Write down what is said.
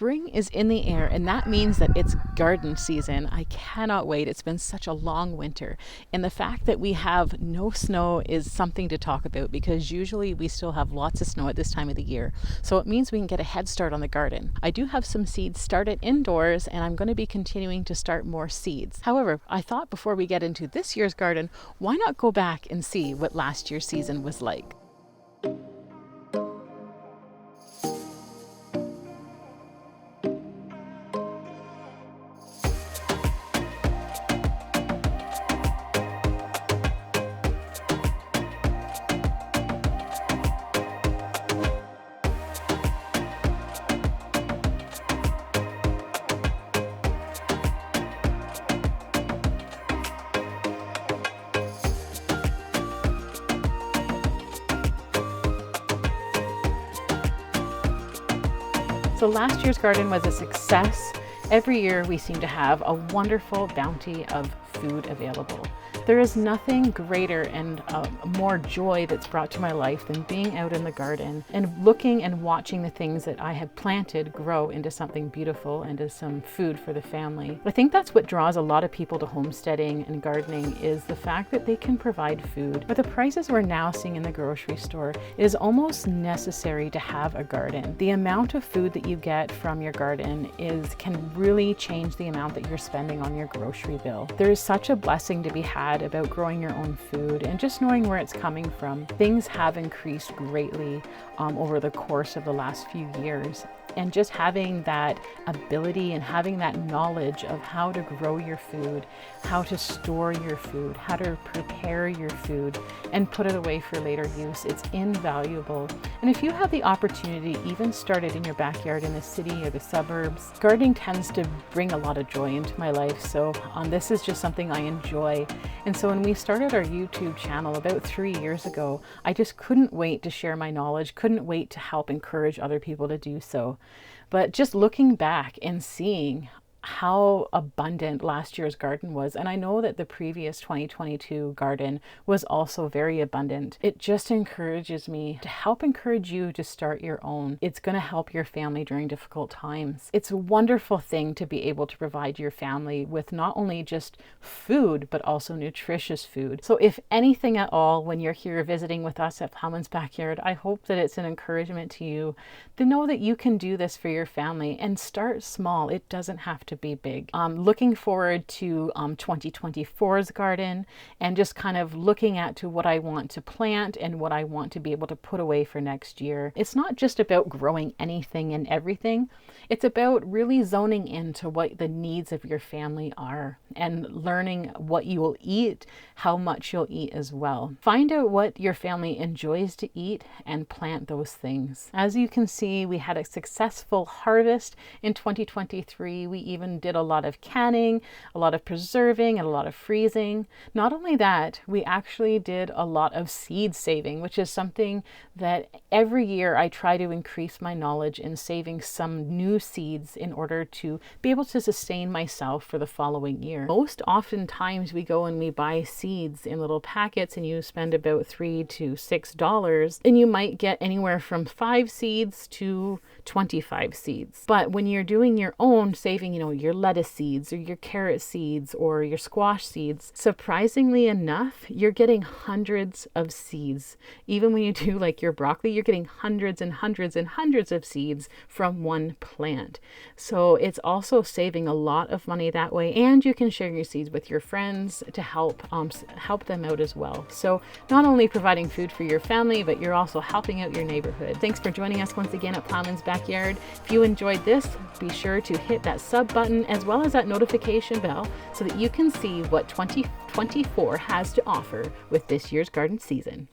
Spring is in the air, and that means that it's garden season. I cannot wait. It's been such a long winter. And the fact that we have no snow is something to talk about because usually we still have lots of snow at this time of the year. So it means we can get a head start on the garden. I do have some seeds started indoors, and I'm going to be continuing to start more seeds. However, I thought before we get into this year's garden, why not go back and see what last year's season was like? So last year's garden was a success. Every year we seem to have a wonderful bounty of food available. There is nothing greater and more joy that's brought to my life than being out in the garden and looking and watching the things that I have planted grow into something beautiful, into some food for the family. I think that's what draws a lot of people to homesteading and gardening is the fact that they can provide food. But the prices we're now seeing in the grocery store, it is almost necessary to have a garden. The amount of food that you get from your garden can really change the amount that you're spending on your grocery bill. There is such a blessing to be had about growing your own food and just knowing where it's coming from. Things have increased greatly over the course of the last few years. And just having that ability and having that knowledge of how to grow your food, how to store your food, how to prepare your food and put it away for later use, it's invaluable. And if you have the opportunity, even start it in your backyard in the city or the suburbs, gardening tends to bring a lot of joy into my life. So this is just something I enjoy. And so when we started our YouTube channel about 3 years ago, I just couldn't wait to share my knowledge, couldn't wait to help encourage other people to do so. But just looking back and seeing how abundant last year's garden was, and I know that the previous 2022 garden was also very abundant, it just encourages me to help encourage you to start your own. It's going to help your family during difficult times. It's a wonderful thing to be able to provide your family with not only just food, but also nutritious food. So if anything at all, when you're here visiting with us at Ploughman's Backyard, I hope that it's an encouragement to you to know that you can do this for your family and start small. It doesn't have to be big. Looking forward to 2024's garden and just kind of looking at to what I want to plant and what I want to be able to put away for next year. It's not just about growing anything and everything. It's about really zoning into what the needs of your family are and learning what you will eat, how much you'll eat as well. Find out what your family enjoys to eat and plant those things. As you can see, we had a successful harvest in 2023. We even did a lot of canning, a lot of preserving, and a lot of freezing. Not only that, we actually did a lot of seed saving, which is something that every year I try to increase my knowledge in saving some new seeds in order to be able to sustain myself for the following year. Most oftentimes we go and we buy seeds in little packets and you spend about $3 to $6 and you might get anywhere from 5 seeds to 25 seeds. But when you're doing your own saving, your lettuce seeds or your carrot seeds or your squash seeds, surprisingly enough, you're getting hundreds of seeds. Even when you do like your broccoli, you're getting hundreds and hundreds and hundreds of seeds from one plant. So it's also saving a lot of money that way, and you can share your seeds with your friends to help them out as well. So not only providing food for your family, but you're also helping out your neighborhood. Thanks for joining us once again at Ploughman's Backyard. If you enjoyed this, be sure to hit that sub button as well as that notification bell so that you can see what 2024 has to offer with this year's garden season.